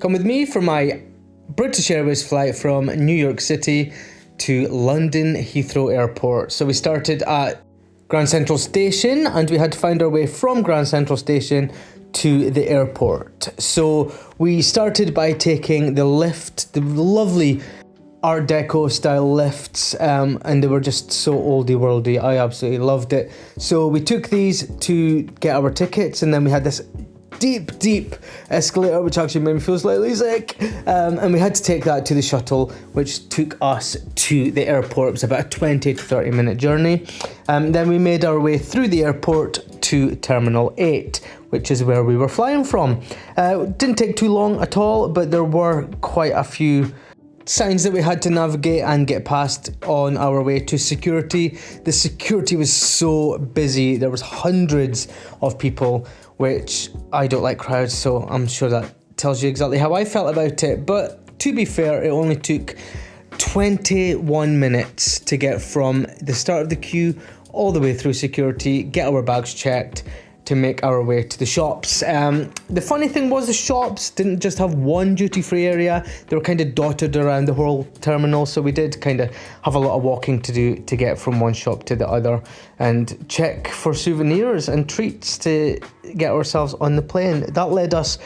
Come with me for my British Airways flight from New York City to London Heathrow Airport. So we started at Grand Central Station and we had to find our way from Grand Central Station to the airport. So we started by taking the lift, the lovely Art Deco style lifts, and they were just so oldie worldy. I absolutely loved it. So we took these to get our tickets, and then we had this deep escalator which actually made me feel slightly sick, and we had to take that to the shuttle which took us to the airport. It was about a 20 to 30 minute journey. Then we made our way through the airport to Terminal 8, which is where we were flying from. It didn't take too long at all, but there were quite a few signs that we had to navigate and get past on our way to security. The security was so busy. There was hundreds of people, which I don't like crowds, so I'm sure that tells you exactly how I felt about it. But to be fair, it only took 21 minutes to get from the start of the queue all the way through security, get our bags checked, to make our way to the shops. The funny thing was the shops didn't just have one duty-free area, they were kind of dotted around the whole terminal, so we did kind of have a lot of walking to do to get from one shop to the other and check for souvenirs and treats to get ourselves on the plane. That led us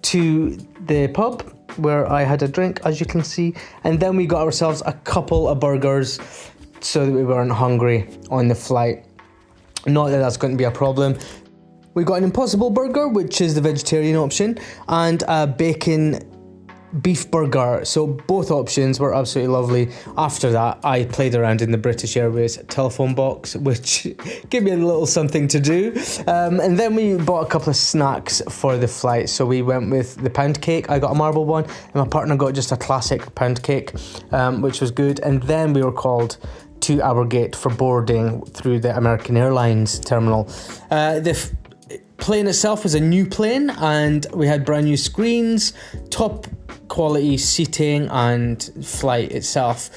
to the pub where I had a drink, as you can see, and then we got ourselves a couple of burgers so that we weren't hungry on the flight. Not that that's going to be a problem. We got an Impossible Burger, which is the vegetarian option, and a bacon beef burger. So both options were absolutely lovely. After that, I played around in the British Airways telephone box, which gave me a little something to do. And then we bought a couple of snacks for the flight. So we went with the pound cake. I got a marble one, and my partner got just a classic pound cake, which was good. And then we were called to our gate for boarding through the American Airlines terminal. The plane itself was a new plane, and we had brand new screens, top quality seating, and flight itself.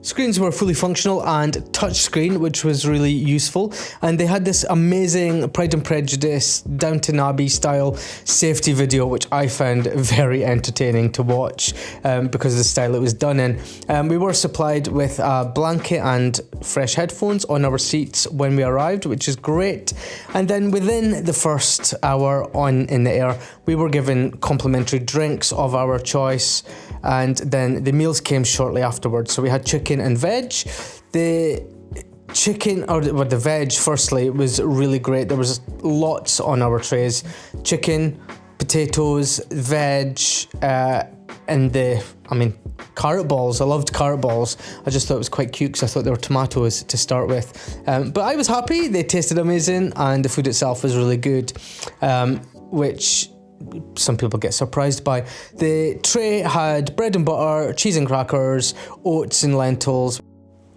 Screens were fully functional and touchscreen, which was really useful. And they had this amazing Pride and Prejudice, Downton Abbey style safety video, which I found very entertaining to watch because of the style it was done in. We were supplied with a blanket and fresh headphones on our seats when we arrived, which is great. And then within the first hour in the air, we were given complimentary drinks of our choice. And then the meals came shortly afterwards. So we had chicken and veg. The veg, firstly, was really great. There was lots on our trays. Chicken, potatoes, veg, and carrot balls. I loved carrot balls. I just thought it was quite cute because I thought they were tomatoes to start with. But I was happy. They tasted amazing and the food itself was really good, which some people get surprised by. The tray had bread and butter, cheese and crackers, oats and lentils,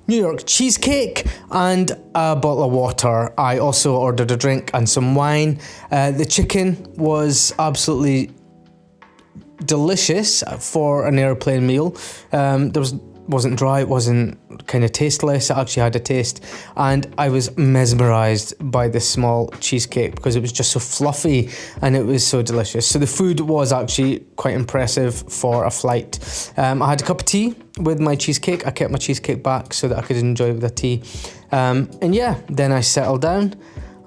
New York cheesecake, and a bottle of water. I also ordered a drink and some wine. The chicken was absolutely delicious for an airplane meal. Wasn't dry, it wasn't kind of tasteless, it actually had a taste, and I was mesmerised by this small cheesecake because it was just so fluffy and it was so delicious. So the food was actually quite impressive for a flight. I had a cup of tea with my cheesecake. I kept my cheesecake back so that I could enjoy it with a tea. And yeah, then I settled down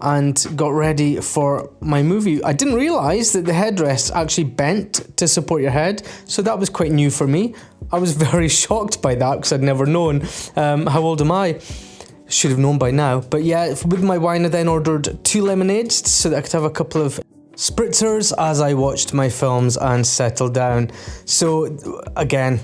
and got ready for my movie. I didn't realise that the headrest actually bent to support your head, so that was quite new for me. I was very shocked by that because I'd never known. How old am I? Should have known by now. But yeah, with my wine I then ordered 2 lemonades so that I could have a couple of spritzers as I watched my films and settled down. So again,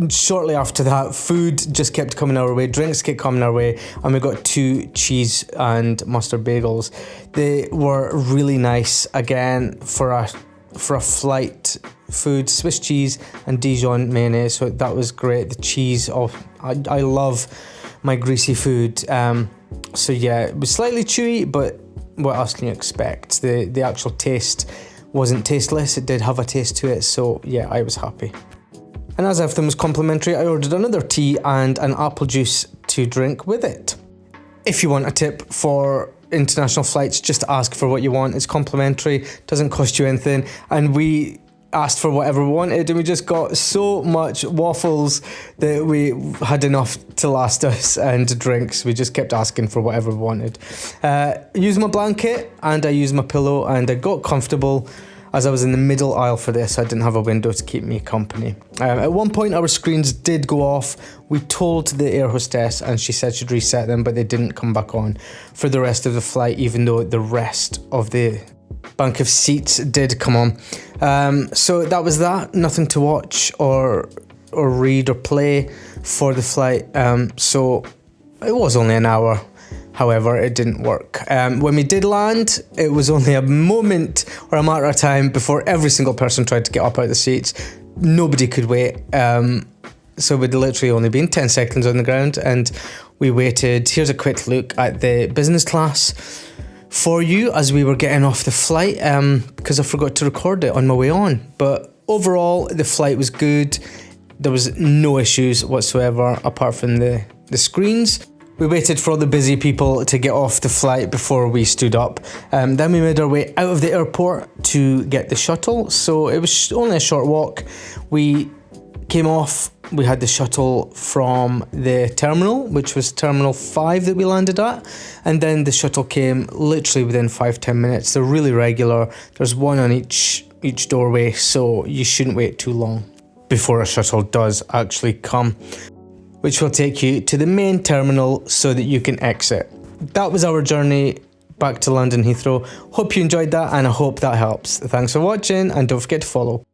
shortly after that, food just kept coming our way, drinks kept coming our way, and we got 2 cheese and mustard bagels. They were really nice, again, for a flight food, Swiss cheese and Dijon mayonnaise, so that was great. The cheese, I love my greasy food. So yeah, it was slightly chewy, but what else can you expect? The actual taste wasn't tasteless, it did have a taste to it, so yeah, I was happy. And as everything was complimentary, I ordered another tea and an apple juice to drink with it. If you want a tip for international flights, just ask for what you want. It's complimentary, doesn't cost you anything. And we asked for whatever we wanted, and we just got so much waffles that we had enough to last us, and drinks. We just kept asking for whatever we wanted. Used my blanket and I used my pillow, and I got comfortable as I was in the middle aisle for this. I didn't have a window to keep me company. At one point our screens did go off. We told the air hostess and she said she'd reset them, but they didn't come back on for the rest of the flight, even though the rest of the bank of seats did come on. So that was that. Nothing to watch or read or play for the flight. So it was only an hour. However, it didn't work. When we did land, it was only a moment or a matter of time before every single person tried to get up out of the seats. Nobody could wait. So we'd literally only been 10 seconds on the ground, and we waited. Here's a quick look at the business class for you as we were getting off the flight, because I forgot to record it on my way on. But overall, the flight was good. There was no issues whatsoever apart from the screens. We waited for all the busy people to get off the flight before we stood up. Then we made our way out of the airport to get the shuttle. So it was only a short walk. We came off, we had the shuttle from the terminal, which was Terminal 5 that we landed at. And then the shuttle came literally within 5-10 minutes. They're really regular. There's one on each doorway, so you shouldn't wait too long before a shuttle does actually come, which will take you to the main terminal so that you can exit. That was our journey back to London Heathrow. Hope you enjoyed that, and I hope that helps. Thanks for watching, and don't forget to follow.